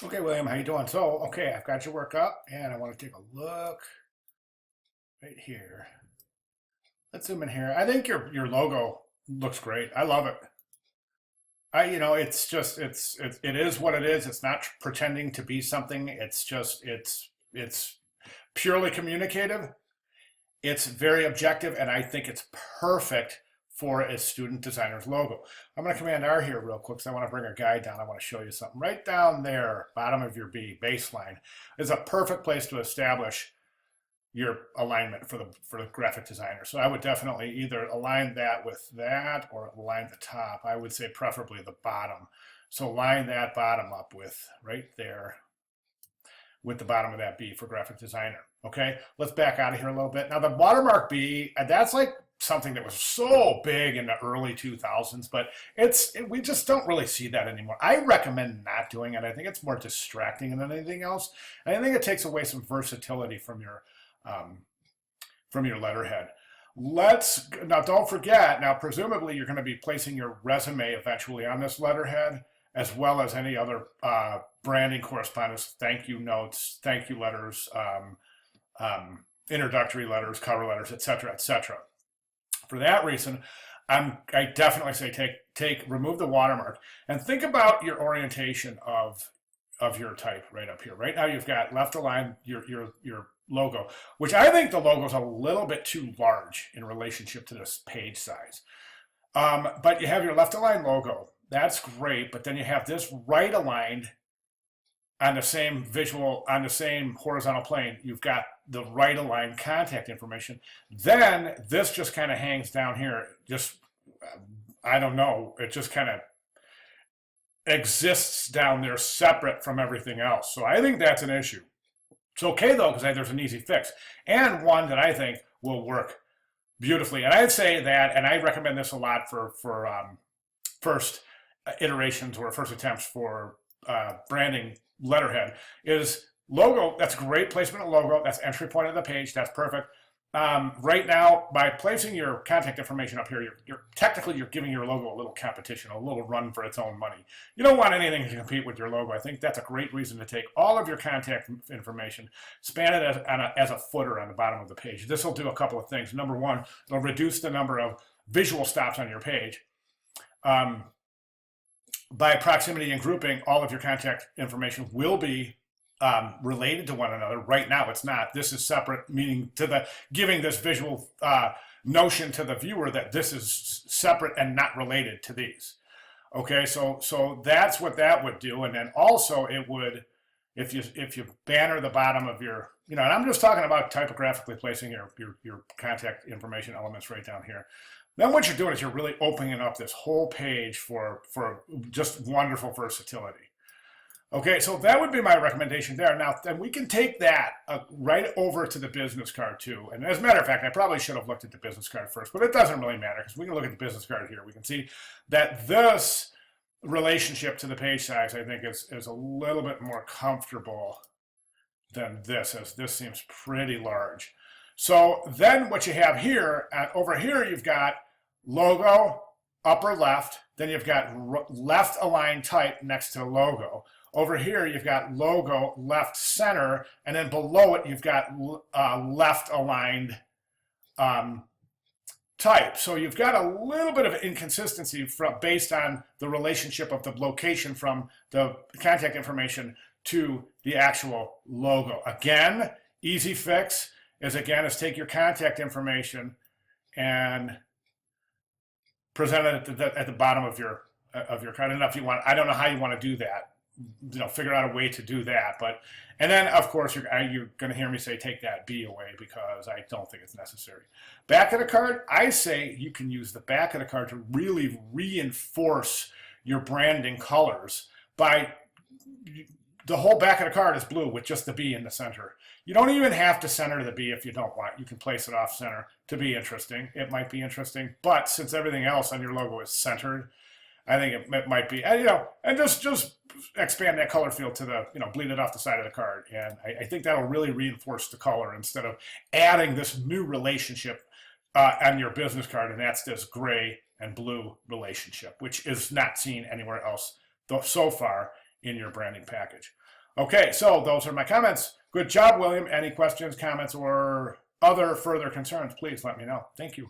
Okay, William, how you doing? So, okay, I've got your work up, and I want to take a look right here. Let's zoom in here. I think your logo looks great. I love it. It's just it is what it is. It's not pretending to be something. It's purely communicative. It's very objective, and I think it's perfect for a student designer's logo. I'm going to Command R here real quick because I want to bring a guide down. I want to show you something. Right down there, bottom of your B, baseline, is a perfect place to establish your alignment for the graphic designer. So I would definitely either align that with that or align the top. I would say preferably the bottom. So line that bottom up with right there with the bottom of that B for graphic designer. Okay, let's back out of here a little bit. Now the watermark B, that's like something that was so big in the early 2000s, but we just don't really see that anymore. I recommend not doing it. I think it's more distracting than anything else. And I think it takes away some versatility from your letterhead. Now don't forget, now presumably you're going to be placing your resume eventually on this letterhead, as well as any other branding correspondence, thank you notes, thank you letters, introductory letters, cover letters, etc., etc. For that reason, I definitely say remove the watermark and think about your orientation of your type right up here. Right now you've got left align your logo, which I think the logo is a little bit too large in relationship to this page size. But you have your left align logo. That's great, but then you have this right aligned on the same on the same horizontal plane. You've got the right aligned contact information. Then this just kind of hangs down here. I don't know. It just kind of exists down there separate from everything else. So I think that's an issue. It's okay though, because there's an easy fix and one that I think will work beautifully. And I'd say that, and I recommend this a lot for first iterations or first attempts for branding letterhead, is logo. That's great placement of logo. That's entry point of the page. That's perfect. Right now, by placing your contact information up here, you're giving your logo a little competition, a little run for its own money. You don't want anything to compete with your logo. I think that's a great reason to take all of your contact information, span it as a footer on the bottom of the page. This will do a couple of things. Number one, it'll reduce the number of visual stops on your page. By proximity and grouping, all of your contact information will be related to one another. Right now, it's not. This is separate, meaning giving this visual notion to the viewer that this is separate and not related to these. Okay, so that's what that would do, and then also it would, if you banner the bottom of your, and I'm just talking about typographically placing your contact information elements right down here. Then what you're doing is you're really opening up this whole page for just wonderful versatility. Okay, so that would be my recommendation there. Now, then we can take that right over to the business card too. And as a matter of fact, I probably should have looked at the business card first, but it doesn't really matter because we can look at the business card here. We can see that this relationship to the page size, I think, is a little bit more comfortable than this, as this seems pretty large. So then what you have here, over here, you've got logo, upper left, then you've got left aligned type next to logo. Over here, you've got logo, left center, and then below it, you've got left aligned type. So you've got a little bit of inconsistency based on the relationship of the location from the contact information to the actual logo. Again, easy fix is take your contact information and present it at the bottom of your card. I don't know if you want. I don't know how you want to do that. Figure out a way to do that. And then of course you're going to hear me say take that B away because I don't think it's necessary. Back of the card, I say you can use the back of the card to really reinforce your branding colors by. The whole back of the card is blue with just the B in the center. You don't even have to center the B if you don't want. You can place it off center to be interesting. It might be interesting, but since everything else on your logo is centered, I think it might be, and just expand that color field to the, bleed it off the side of the card. And I think that'll really reinforce the color instead of adding this new relationship on your business card, and that's this gray and blue relationship, which is not seen anywhere else so far in your branding package. Okay, so those are my comments. Good job, William. Any questions, comments, or other further concerns, please let me know. Thank you.